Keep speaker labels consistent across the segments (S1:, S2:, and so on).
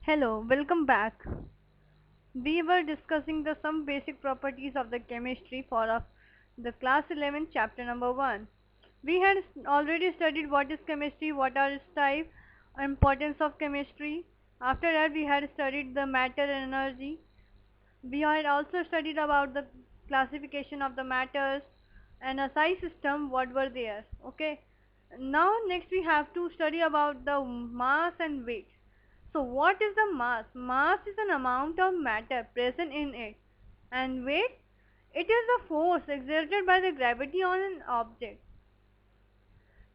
S1: Hello, welcome back. We were discussing the some basic properties of the chemistry for the class 11 chapter number 1. We had already studied what is chemistry, what are its type, importance of chemistry. After that we had studied the matter and energy. We had also studied about the classification of the matters and a SI system what were there. Okay. Now next we have to study about the mass and weight. So what is the mass? Mass is an amount of matter present in it. And weight? It is the force exerted by the gravity on an object.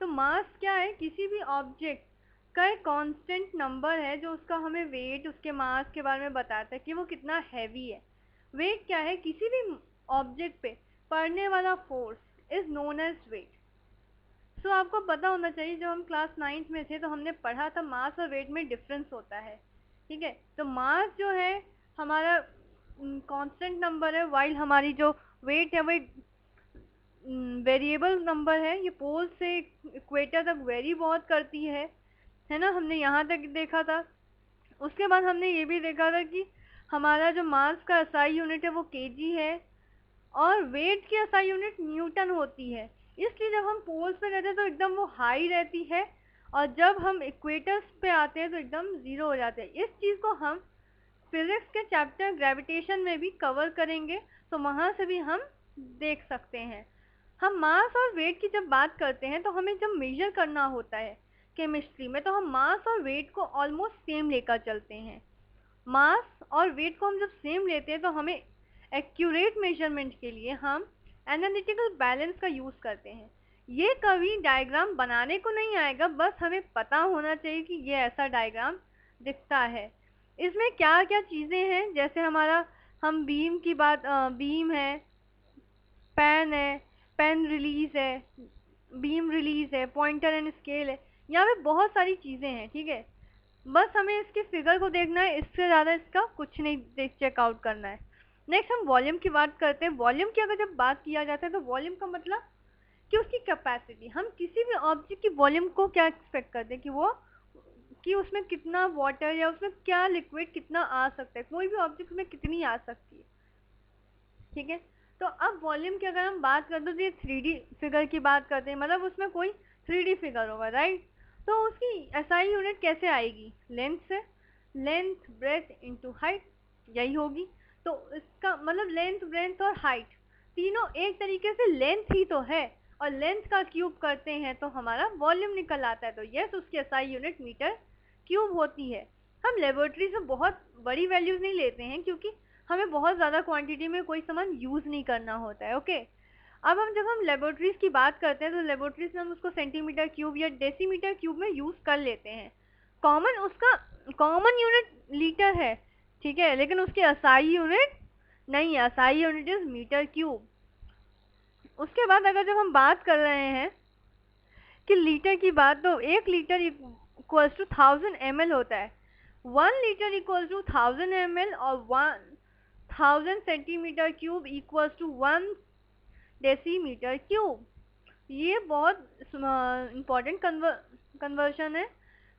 S1: तो मास क्या है? किसी भी object का एक constant number है जो उसका हमें वेट, उसके मास के बारे में बताता है कि वो कितना हैवी है. वेट क्या है? किसी भी ऑब्जेक्ट पे पड़ने वाला force is known as weight. So आपको पता होना चाहिए, जब हम क्लास 9th में थे तो हमने पढ़ा था मास और वेट में डिफरेंस होता है. ठीक है, तो मास जो है हमारा कांस्टेंट नंबर है, वाइल हमारी जो वेट है वो वेरिएबल नंबर है. ये पोल से इक्वेटर तक वेरी बहुत करती है ना. हमने यहाँ तक देखा था. उसके बाद हमने ये भी देखा था कि हमारा जो मास का एसआई यूनिट है वो केजी है और वेट की एसआई यूनिट न्यूटन होती है. इसलिए जब हम पोल्स पे रहते हैं तो एकदम वो हाई रहती है और जब हम इक्वेटर्स पे आते हैं तो एकदम जीरो हो जाते हैं. इस चीज़ को हम फिजिक्स के चैप्टर ग्रेविटेशन में भी कवर करेंगे, तो वहाँ से भी हम देख सकते हैं. हम मास और वेट की जब बात करते हैं तो हमें जब मेजर करना होता है केमिस्ट्री में, तो हम मास और वेट को ऑलमोस्ट सेम लेकर चलते हैं. मास और वेट को हम जब सेम लेते हैं तो हमें एक्यूरेट मेजरमेंट के लिए हम एनालिटिकल बैलेंस का यूज़ करते हैं. ये कभी डायग्राम बनाने को नहीं आएगा, बस हमें पता होना चाहिए कि ये ऐसा डायग्राम दिखता है. इसमें क्या क्या चीज़ें हैं, जैसे हमारा हम बीम की बात, बीम है, पेन है, पेन रिलीज है, बीम रिलीज है, पॉइंटर एंड स्केल है. यहाँ पे बहुत सारी चीज़ें हैं. ठीक है, बस हमें इसके फिगर को देखना है, इससे ज़्यादा इसका कुछ नहीं चेकआउट करना है. नेक्स्ट हम वॉल्यूम की बात करते हैं. वॉल्यूम की अगर जब बात किया जाता है तो वॉल्यूम का मतलब कि उसकी कैपेसिटी. हम किसी भी ऑब्जेक्ट की वॉल्यूम को क्या एक्सपेक्ट करते हैं कि उसमें कितना वाटर या उसमें क्या लिक्विड कितना आ सकता है, कोई भी ऑब्जेक्ट में कितनी आ सकती है. ठीक है, तो अब वॉल्यूम की अगर हम बात करते हैं तो ये 3D फिगर की बात करते हैं, मतलब उसमें कोई 3D फिगर होगा, राइट. तो उसकी एसआई यूनिट कैसे आएगी? लेंथ से. लेंथ ब्रेथ इनटू हाइट, यही होगी. तो इसका मतलब लेंथ ब्रेथ और हाइट तीनों एक तरीके से लेंथ ही तो है, और लेंथ का क्यूब करते हैं तो हमारा वॉल्यूम निकल आता है. तो यस, उसकी एसआई यूनिट मीटर क्यूब होती है. हम लेबोरेटरी से बहुत बड़ी वैल्यूज नहीं लेते हैं क्योंकि हमें बहुत ज़्यादा क्वांटिटी में कोई सामान यूज़ नहीं करना होता है. ओके, अब जब हम लेबोरेटरीज की बात करते हैं तो लेबोरेटरीज में हम उसको सेंटीमीटर क्यूब या डेसीमीटर क्यूब में यूज़ कर लेते हैं. कॉमन उसका कॉमन यूनिट लीटर है, ठीक है, लेकिन उसकी एसआई यूनिट नहीं है. SI unit is metre cube. उसके बाद अगर जब हम बात कर रहे हैं कि लीटर की बात, तो 1 लीटर इक्वल्स टू 1000 ml होता है. 1 लीटर इक्वल्स टू 1000 ml और 1000 centimetre cube equals to 1 decimetre cube. ये बहुत इम्पोर्टेंट कन्वर्शन है.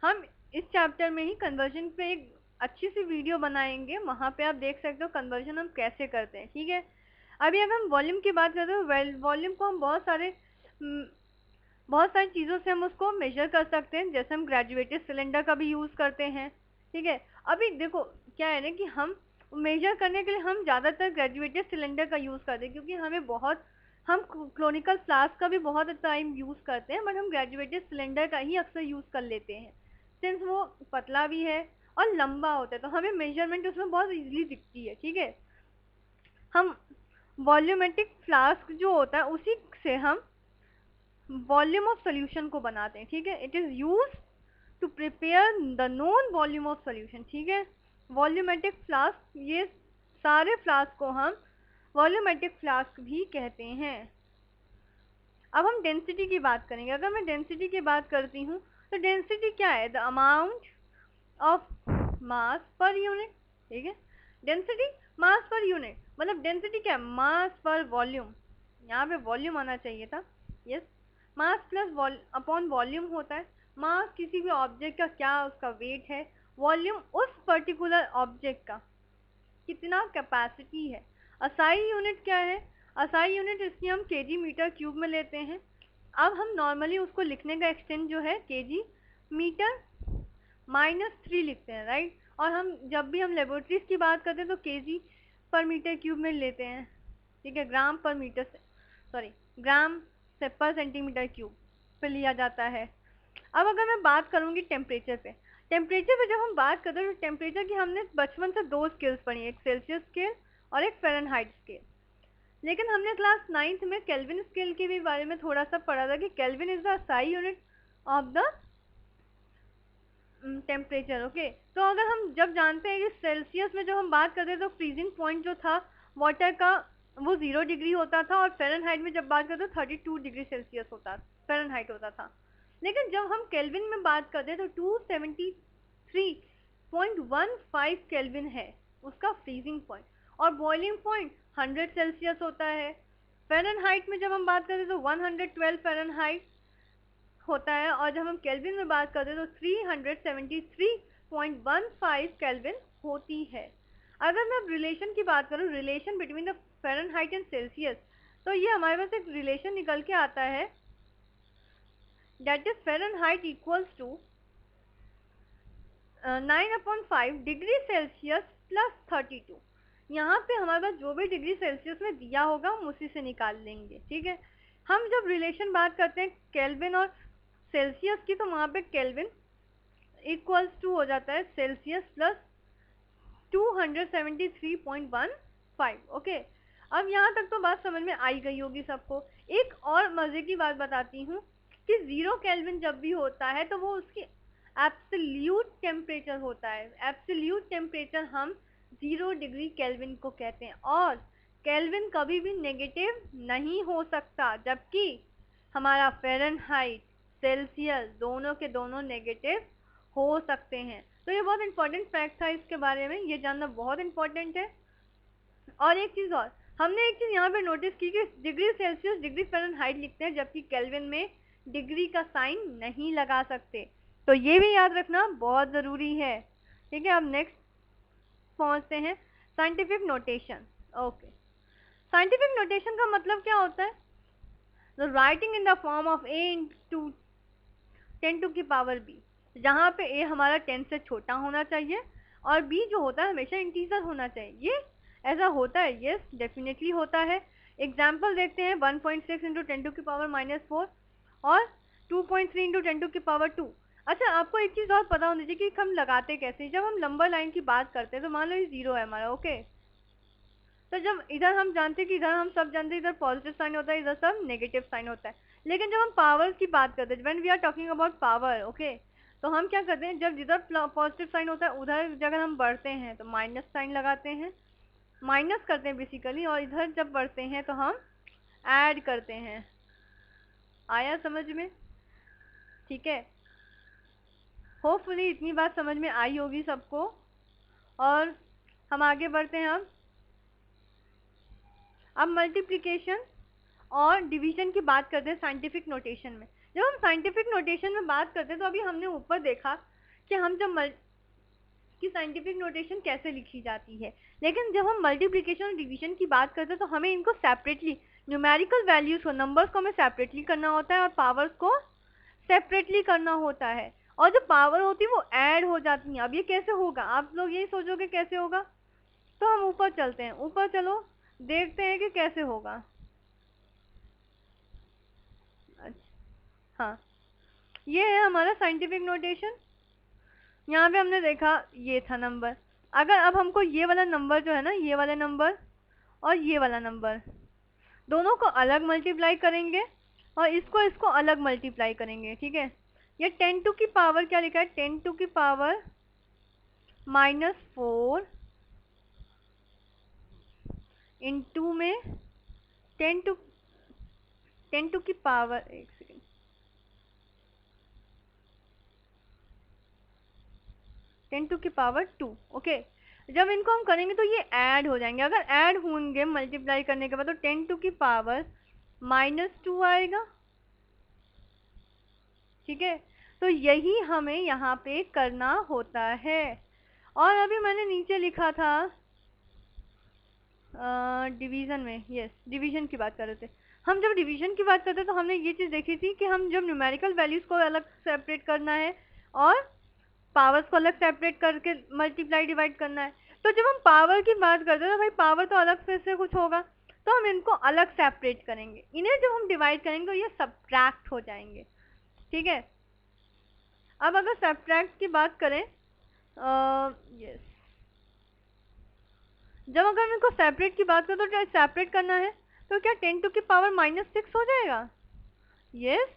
S1: हम इस चैप्टर में ही कन्वर्जन पे एक अच्छी सी वीडियो बनाएंगे, वहाँ पे आप देख सकते हो कन्वर्जन हम कैसे करते हैं. ठीक है, अभी अगर हम वॉल्यूम की बात करते हैं, वॉल्यूम को हम बहुत सारी चीज़ों से हम उसको मेजर कर सकते हैं. जैसे हम ग्रेजुएटेड सिलेंडर का भी यूज़ करते हैं. ठीक है, अभी देखो क्या है ना कि हम मेजर करने के लिए हम ज़्यादातर ग्रेजुएटेड सिलेंडर का यूज़ करते हैं क्योंकि हम क्लोनिकल फ्लास्क का भी बहुत टाइम यूज़ करते हैं, बट हम ग्रेजुएटेड सिलेंडर का ही अक्सर यूज़ कर लेते हैं सिंस वो पतला भी है और लंबा होता है, तो हमें मेजरमेंट उसमें बहुत इजीली दिखती है. ठीक है, हम वॉल्यूमेट्रिक फ्लास्क जो होता है उसी से हम वॉल्यूम ऑफ सोल्यूशन को बनाते हैं. ठीक है, it is use to prepare the known volume of solution. ठीक है, वॉल्यूमेट्रिक फ्लास्क, ये सारे फ्लास्क को हम वॉल्यूमेट्रिक फ्लास्क भी कहते हैं. अब हम डेंसिटी की बात करेंगे. अगर मैं डेंसिटी की बात करती हूँ तो डेंसिटी क्या है? The amount of mass per unit. ठीक है, डेंसिटी मास पर यूनिट, मतलब डेंसिटी क्या है? मास पर वॉल्यूम. यहाँ पे वॉल्यूम आना चाहिए था. Yes, mass plus upon volume होता है. मास किसी भी ऑब्जेक्ट का क्या उसका वेट है, वॉल्यूम उस पर्टिकुलर ऑब्जेक्ट का कितना कैपेसिटी है। असाई यूनिट क्या है, असाई यूनिट इसकी हम केजी मीटर क्यूब में लेते हैं। अब हम नॉर्मली उसको लिखने का एक्सटेंट जो है केजी मीटर -3 लिखते हैं, राइट। और हम जब भी हम लेबोरेटरीज की बात करते हैं तो केजी पर मीटर क्यूब में लेते हैं, ठीक है, ग्राम पर मीटर सॉरी ग्राम से पर सेंटीमीटर क्यूब पे लिया जाता है। अब अगर मैं बात करूंगी टेम्परेचर पे, टेम्परेचर पे जब हम बात करते हैं तो टेम्परेचर की हमने बचपन से 2 स्केल्स पढ़ी, एक सेल्सियस स्केल और एक फ़ारेनहाइट स्केल। लेकिन हमने क्लास 9th में केल्विन स्केल के भी बारे में थोड़ा सा पढ़ा था कि kelvin is the SI unit of the temperature. Okay, तो अगर हम जब जानते हैं कि सेल्सियस में जब हम बात करते हैं तो फ्रीजिंग पॉइंट जो था वाटर का वो 0 डिग्री होता था, और फ़ारेनहाइट में जब बात करते हैं 32 डिग्री सेल्सियस होता फ़ारेनहाइट होता था। लेकिन जब हम केल्विन में बात करते हैं तो 273.15 केल्विन है उसका फ्रीजिंग पॉइंट, और बॉइलिंग पॉइंट 100 सेल्सियस होता है। फ़ारेनहाइट में जब हम बात करते हैं तो 112 फ़ारेनहाइट होता है, और जब हम केल्विन में बात करते हैं तो 373.15 केल्विन होती है। अगर मैं अब रिलेशन की बात करूं, relation between the Fahrenheit and Celsius, तो ये हमारे पास एक रिलेशन निकल के आता है, that is Fahrenheit equals to 9/5 degree Celsius plus 32। यहाँ पे हमारे पास जो भी डिग्री सेल्सियस में दिया होगा हम उसी से निकाल लेंगे, ठीक है। हम जब रिलेशन बात करते हैं केल्विन और सेल्सियस की, तो वहाँ पे केल्विन इक्वल्स टू हो जाता है सेल्सियस प्लस 273.15। ओके, अब यहाँ तक तो बात समझ में आई गई होगी सबको। एक और मजे की बात बताती हूँ कि 0 केल्विन जब भी होता है तो वो उसकी एब्सोल्यूट टेम्परेचर होता है। एब्सोल्यूट टेम्परेचर हम 0 डिग्री केल्विन को कहते हैं, और केल्विन कभी भी नेगेटिव नहीं हो सकता, जबकि हमारा फ़ारेनहाइट सेल्सियस दोनों के दोनों नेगेटिव हो सकते हैं। तो ये बहुत इंपॉर्टेंट फैक्ट था इसके बारे में, ये जानना बहुत इंपॉर्टेंट है। और एक चीज़ और, हमने एक चीज़ यहाँ पे नोटिस की कि डिग्री सेल्सियस डिग्री फ़ारेनहाइट लिखते हैं, जबकि केल्विन में डिग्री का साइन नहीं लगा सकते। तो ये भी याद रखना बहुत ज़रूरी है, ठीक है। अब नेक्स्ट पहुँचते हैं scientific notation. Okay, scientific notation का मतलब क्या होता है, the writing in the form of a into 10 to की पावर b, जहाँ पे a हमारा 10 से छोटा होना चाहिए और b जो होता है हमेशा इंटीजर होना चाहिए। ये ऐसा होता है, यस डेफिनेटली होता है। एग्जाम्पल देखते हैं, 1.6 इंटू 10 टू की पावर -4 और 2.3 इंटू 10 टू की पावर 2। अच्छा, आपको एक चीज़ और पता होनी चाहिए कि हम लगाते कैसे। जब हम नंबर लाइन की बात करते हैं तो मान लो ये 0 है हमारा, ओके, तो जब इधर हम जानते हैं कि इधर हम सब जानते हैं इधर पॉजिटिव साइन होता है, इधर सब नेगेटिव साइन होता है। लेकिन जब हम पावर की बात करते हैं, when we are talking about power, okay, तो हम क्या करते हैं, जब जिधर पॉजिटिव साइन होता है उधर जगह हम बढ़ते हैं तो माइनस साइन लगाते हैं, माइनस करते हैं बेसिकली, और इधर जब बढ़ते हैं तो हम ऐड करते हैं। आया समझ में, ठीक है। होपफुली इतनी बात समझ में आई होगी सबको, और हम आगे बढ़ते हैं। अब मल्टीप्लिकेशन और डिवीजन की बात करते हैं साइंटिफिक नोटेशन में। जब हम साइंटिफिक नोटेशन में बात करते हैं तो अभी हमने ऊपर देखा कि हम जब कि साइंटिफिक नोटेशन कैसे लिखी जाती है, लेकिन जब हम मल्टीप्लिकेशन और डिवीजन की बात करते हैं तो हमें इनको सेपरेटली, न्यूमेरिकल वैल्यूज को, नंबर्स को हमें सेपरेटली करना होता है और पावर्स को सेपरेटली करना होता है, और जो पावर होती है वो ऐड हो जाती है। अब ये कैसे होगा, आप लोग यही सोचोगे कैसे होगा, तो हम ऊपर चलते हैं, ऊपर चलो देखते हैं कि कैसे होगा। अच्छा, हाँ, ये है हमारा साइंटिफिक नोटेशन। यहाँ पे हमने देखा ये था नंबर। अगर अब हमको ये वाला नंबर जो है ना, ये वाला नंबर और ये वाला नंबर दोनों को अलग मल्टीप्लाई करेंगे और इसको इसको अलग मल्टीप्लाई करेंगे, ठीक है। ये 10 टू की पावर क्या लिखा है, 10 टू की पावर -4 इंटू में 10 टू की पावर, एक सेकेंड, 10 टू की पावर 2। ओके, जब इनको हम करेंगे तो ये ऐड हो जाएंगे। अगर ऐड होंगे मल्टीप्लाई करने के बाद तो 10 टू की पावर -2 आएगा, ठीक है। तो यही हमें यहाँ पे करना होता है। और अभी मैंने नीचे लिखा था डिवीजन में, यस डिवीजन की बात कर रहे थे हम। जब डिवीजन की बात करते तो हमने ये चीज़ देखी थी कि हम जब न्यूमेरिकल वैल्यूज को अलग सेपरेट करना है और पावर्स को अलग सेपरेट करके मल्टीप्लाई डिवाइड करना है। तो जब हम पावर की बात करते हैं तो भाई पावर तो अलग से कुछ होगा, तो हम इनको अलग सेपरेट करेंगे। इन्हें जब हम डिवाइड करेंगे तो ये सब्ट्रैक्ट हो जाएंगे, ठीक है। अब अगर सब्ट्रैक्ट की बात करें, यस जब अगर मैं इनको सेपरेट की बात करें तो क्या सेपरेट करना है तो क्या 10 टू की पावर -6 हो जाएगा? यस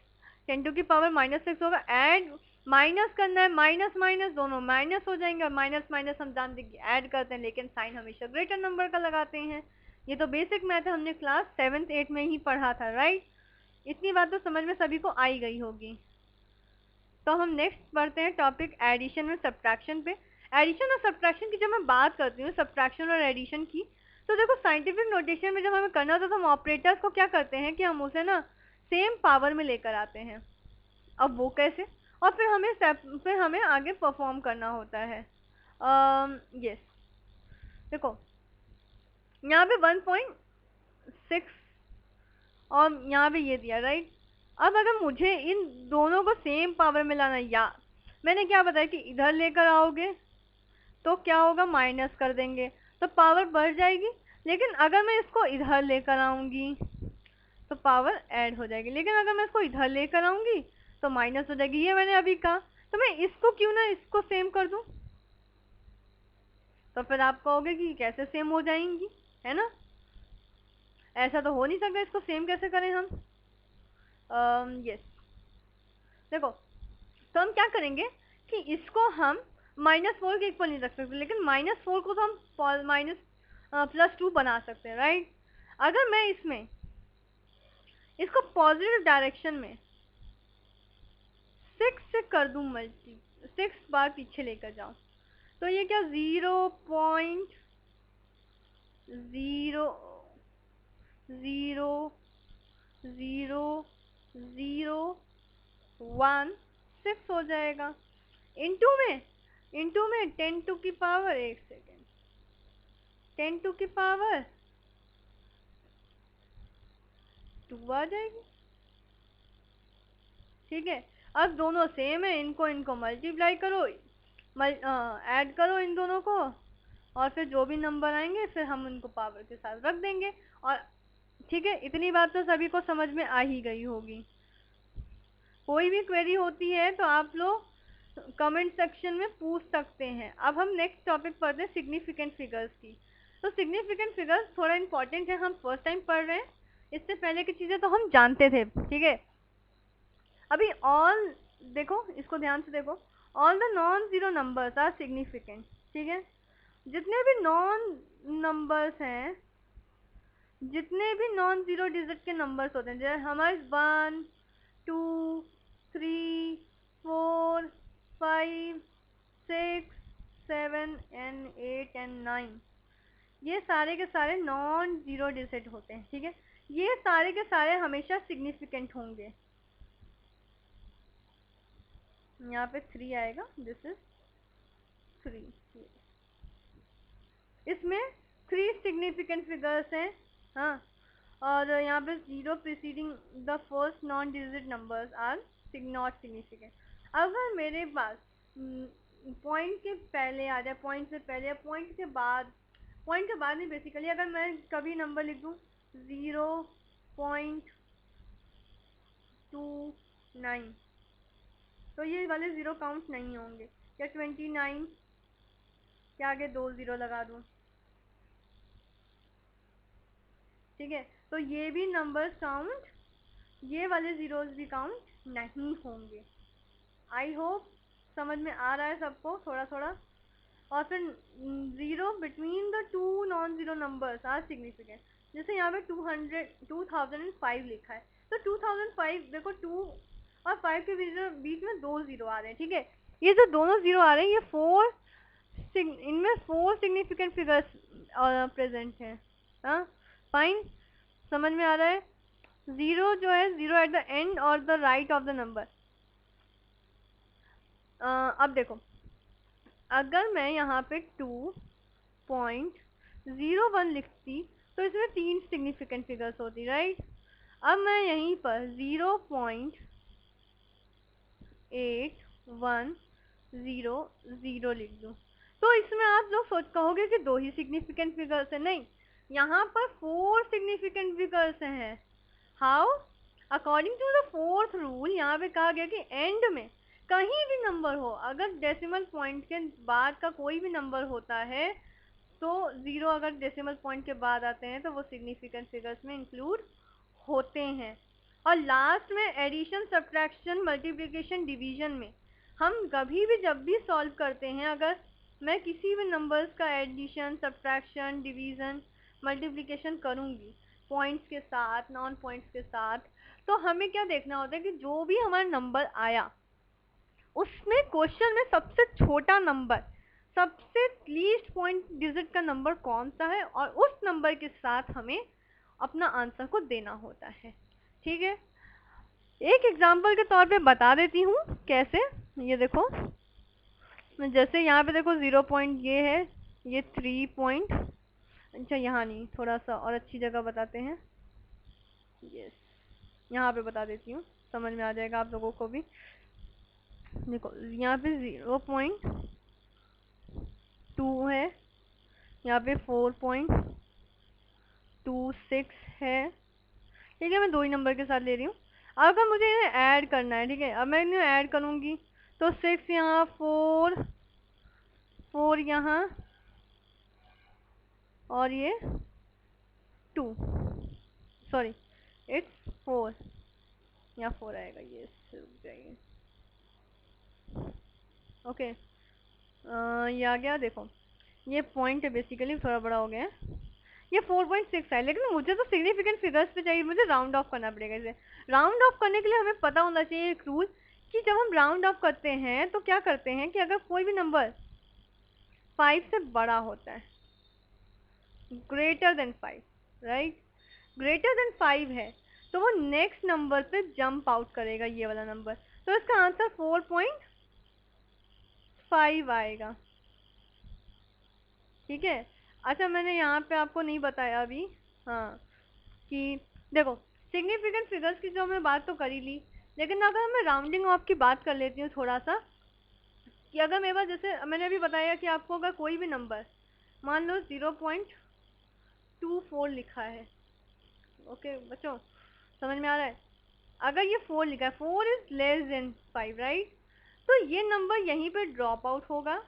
S1: 10 टू की पावर -6 होगा। ऐड माइनस करना है, माइनस माइनस दोनों माइनस हो जाएंगे, और माइनस माइनस हम जानते हैं कि ऐड करते हैं, लेकिन साइन हमेशा ग्रेटर नंबर का लगाते हैं। ये तो बेसिक मैथ है, हमने क्लास 7th 8th में ही पढ़ा था, राइट। इतनी बात तो समझ में सभी को आई गई होगी। तो हम नेक्स्ट बढ़ते हैं टॉपिक एडिशन और सब्ट्रैक्शन पे। एडिशन और सब्ट्रैक्शन की जब मैं बात करती हूँ, सब्ट्रैक्शन और एडिशन की, तो देखो साइंटिफिक नोटेशन में जब हमें करना होता है तो हम ऑपरेटर्स को क्या करते हैं कि हम उसे ना सेम पावर में लेकर आते हैं। अब वो कैसे, और फिर हमें आगे परफॉर्म करना होता है। यस देखो यहाँ पे 1.6 और यहाँ पे ये दिया, राइट। अब अगर मुझे इन दोनों को सेम पावर में लाना, या मैंने क्या बताया कि इधर लेकर आओगे तो क्या होगा, माइनस कर देंगे तो पावर बढ़ जाएगी। लेकिन अगर मैं इसको इधर लेकर आऊंगी तो पावर ऐड हो जाएगी, लेकिन अगर मैं इसको इधर लेकर आऊंगी तो माइनस हो जाएगी। ये मैंने अभी कहा, तो मैं इसको क्यों ना इसको सेम कर दूं। तो फिर आप कहोगे कि कैसे सेम हो जाएंगी, है ना, ऐसा तो हो नहीं सकता, इसको सेम कैसे करें हम। यस देखो, तो हम क्या करेंगे कि इसको हम -4 के इक्वल नहीं रख सकते, लेकिन -4 को तो हम माइनस +2 बना सकते हैं, राइट। अगर मैं इसमें इसको पॉजिटिव डायरेक्शन में 6 से कर दूं मल्टी, 6 बार पीछे लेकर जाऊं, तो ये क्या 0.000016 हो जाएगा। इंटू में 10 टू की पावर, एक सेकेंड, 10 टू की पावर 2 आ जाएगी, ठीक है। अब दोनों सेम है, इनको मल्टीप्लाई करो, ऐड करो इन दोनों को, और फिर जो भी नंबर आएंगे फिर हम उनको पावर के साथ रख देंगे। और ठीक है, इतनी बात तो सभी को समझ में आ ही गई होगी। कोई भी क्वेरी होती है तो आप लोग कमेंट सेक्शन में पूछ सकते हैं। अब हम नेक्स्ट टॉपिक पढ़ते हैं सिग्निफिकेंट फिगर्स की। तो सिग्निफिकेंट फिगर्स थोड़ा इंपॉर्टेंट है, हम फर्स्ट टाइम पढ़ रहे हैं, इससे पहले की चीजें तो हम जानते थे, ठीक है। अभी ऑल देखो, इसको ध्यान से देखो, all the non zero numbers are significant, ठीक है। जितने भी नॉन नंबर्स हैं, जितने भी नॉन जीरो डिजिट के नंबर्स होते हैं, जैसे हमारे 1 2 3 4 5 6 7 एंड 8 एंड 9, ये सारे के सारे नॉन जीरो डिजिट होते हैं, ठीक है। ये सारे के सारे हमेशा सिग्निफिकेंट होंगे। यहाँ पे 3 आएगा, दिस इज 3, इसमें 3 सिग्निफिकेंट फिगर्स हैं, हाँ। और यहाँ पे 0 preceding the first non digit numbers are not significant. अगर मेरे पास पॉइंट के पहले आ जाए, पॉइंट से पहले या पॉइंट के बाद नहीं, बेसिकली अगर मैं कभी नंबर लिख दूँ 0.29, तो ये वाले 0 काउंट नहीं होंगे। या 29 के आगे 2 0 लगा दूँ, ठीक है, तो ये भी नंबर्स काउंट, ये वाले जीरोस भी काउंट नहीं होंगे। आई होप समझ में आ रहा है सबको थोड़ा थोड़ा। और फिर 0 between the 2 non zero numbers are significant. जैसे यहाँ पे 2005 लिखा है, तो 2005 देखो 2 और 5 के बीच में 2 0 आ रहे हैं, ठीक है। ये जो दोनों 0 आ रहे हैं, ये इनमें 4 सिग्निफिकेंट फिगर्स प्रेजेंट हैं, हाँ फाइन, समझ में आ रहा है। 0 जो है 0 एट द एंड और the right of the number, अब देखो, अगर मैं यहाँ पे 2.01 लिखती तो इसमें 3 सिग्निफिकेंट फिगर्स होती, राइट। अब मैं यहीं पर 0.8100 लिख दूँ तो इसमें आप लोग कहोगे कि 2 ही सिग्निफिकेंट फिगर्स है। नहीं, यहाँ पर 4 सिग्निफिकेंट फिगर्स हैं। How? According to the fourth rule, यहाँ पे कहा गया कि एंड में कहीं भी नंबर हो, अगर डेसिमल पॉइंट के बाद का कोई भी नंबर होता है तो 0 अगर डेसिमल पॉइंट के बाद आते हैं तो वो सिग्निफिकेंट फिगर्स में इंक्लूड होते हैं। और लास्ट में एडिशन, सब्ट्रैक्शन, मल्टीप्लिकेशन, डिवीजन में हम कभी भी जब भी सॉल्व करते हैं, अगर मैं किसी भी नंबर्स का एडिशन, सब्ट्रैक्शन, डिवीजन, मल्टीप्लिकेशन करूँगी पॉइंट्स के साथ, नॉन पॉइंट्स के साथ, तो हमें क्या देखना होता है कि जो भी हमारा नंबर आया उसमें क्वेश्चन में सबसे छोटा नंबर, सबसे लीस्ट पॉइंट डिजिट का नंबर कौन सा है और उस नंबर के साथ हमें अपना आंसर को देना होता है। ठीक है, एक एग्जांपल के तौर पे बता देती हूँ कैसे। ये देखो, जैसे यहाँ पे देखो 0 पॉइंट ये है, ये 3 पॉइंट, अच्छा यहाँ नहीं, थोड़ा सा और अच्छी जगह बताते हैं। यस, यहाँ पे बता देती हूँ, समझ में आ जाएगा आप लोगों को भी। देखो यहाँ पे 0.2 है, यहाँ पे 4.26 है। ठीक है, मैं 2 ही नंबर के साथ ले रही हूँ। अगर मुझे इन्हें ऐड करना है, ठीक है, अब मैं इन्हें ऐड करूँगी तो 6 यहाँ, 4 यहाँ, और ये 2, सॉरी इट्स 4, यहाँ 4 आएगा, ये रुक जाइए। ओके, ये आ गया। देखो ये पॉइंट है, बेसिकली थोड़ा बड़ा हो गया है, ये 4.6 है, लेकिन मुझे तो सिग्निफिकेंट फिगर्स पे चाहिए, मुझे राउंड ऑफ करना पड़ेगा इसे। राउंड ऑफ करने के लिए हमें पता होना चाहिए एक रूल कि जब हम राउंड ऑफ करते हैं तो क्या करते हैं कि अगर कोई भी नंबर 5 से बड़ा होता है, greater than 5, right, greater than 5 है, तो वो नेक्स्ट नंबर पे जंप आउट करेगा, ये वाला नंबर, तो इसका आंसर 4.5 आएगा। ठीक है, अच्छा मैंने यहाँ पे आपको नहीं बताया अभी, हाँ, कि देखो सिग्निफिकेंट फिगर्स की जो मैं बात तो कर ही ली, लेकिन अगर मैं राउंडिंग ऑफ की बात कर लेती हूँ थोड़ा सा, कि अगर मेरे पास, जैसे मैंने अभी बताया कि आपको अगर कोई भी नंबर मान लो 0.24 लिखा है, ओके बच्चों, समझ में आ रहा है, अगर ये 4 लिखा है, 4 इज लेस देन 5, राइट, तो ये नंबर यहीं पे ड्रॉप आउट होगा,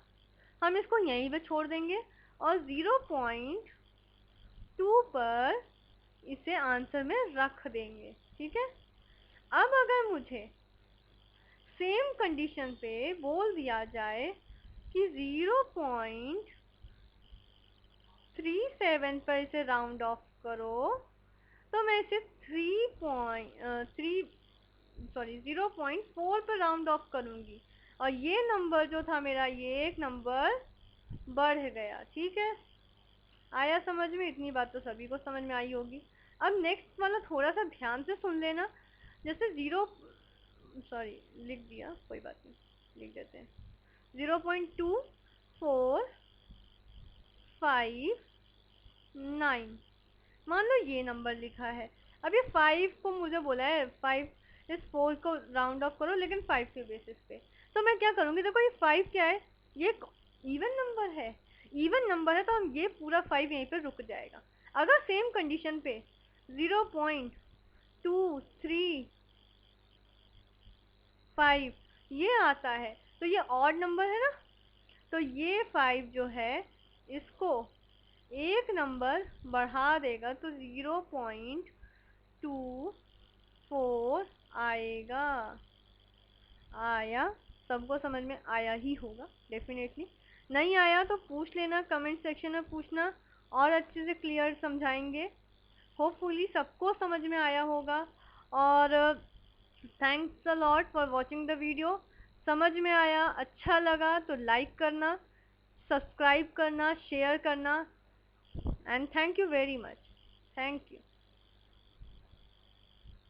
S1: हम इसको यहीं पे छोड़ देंगे और 0.2 पर इसे आंसर में रख देंगे। ठीक है, अब अगर मुझे सेम कंडीशन पे बोल दिया जाए कि 0.37 पर इसे राउंड ऑफ करो, तो मैं इसे 0.4 पर राउंड ऑफ करूंगी और ये नंबर जो था मेरा, ये एक नंबर बढ़ गया। ठीक है, आया समझ में? इतनी बात तो सभी को समझ में आई होगी। अब नेक्स्ट वाला थोड़ा सा ध्यान से सुन लेना। जैसे सॉरी लिख दिया, कोई बात नहीं, लिख देते हैं 0.2459, मान लो ये नंबर लिखा है। अब ये 5 को मुझे बोला है 5 इस 4 को राउंड ऑफ करो, लेकिन 5 के बेसिस पे, तो मैं क्या करूँगी, देखो ये 5 क्या है, ये इवन नंबर है, इवन नंबर है, तो हम ये पूरा 5 यहीं पे रुक जाएगा। अगर सेम कंडीशन पे 0.235 ये आता है तो ये ऑड नंबर है ना, तो ये 5 जो है इसको एक नंबर बढ़ा देगा तो 0.24 आएगा। आया? सबको समझ में आया ही होगा डेफिनेटली। नहीं आया तो पूछ लेना, कमेंट सेक्शन में पूछना और अच्छे से क्लियर समझाएंगे। होपफुली सबको समझ में आया होगा। और thanks a lot for watching the video. समझ में आया, अच्छा लगा तो लाइक करना, सब्सक्राइब करना, शेयर करना, and thank you very much. Thank you.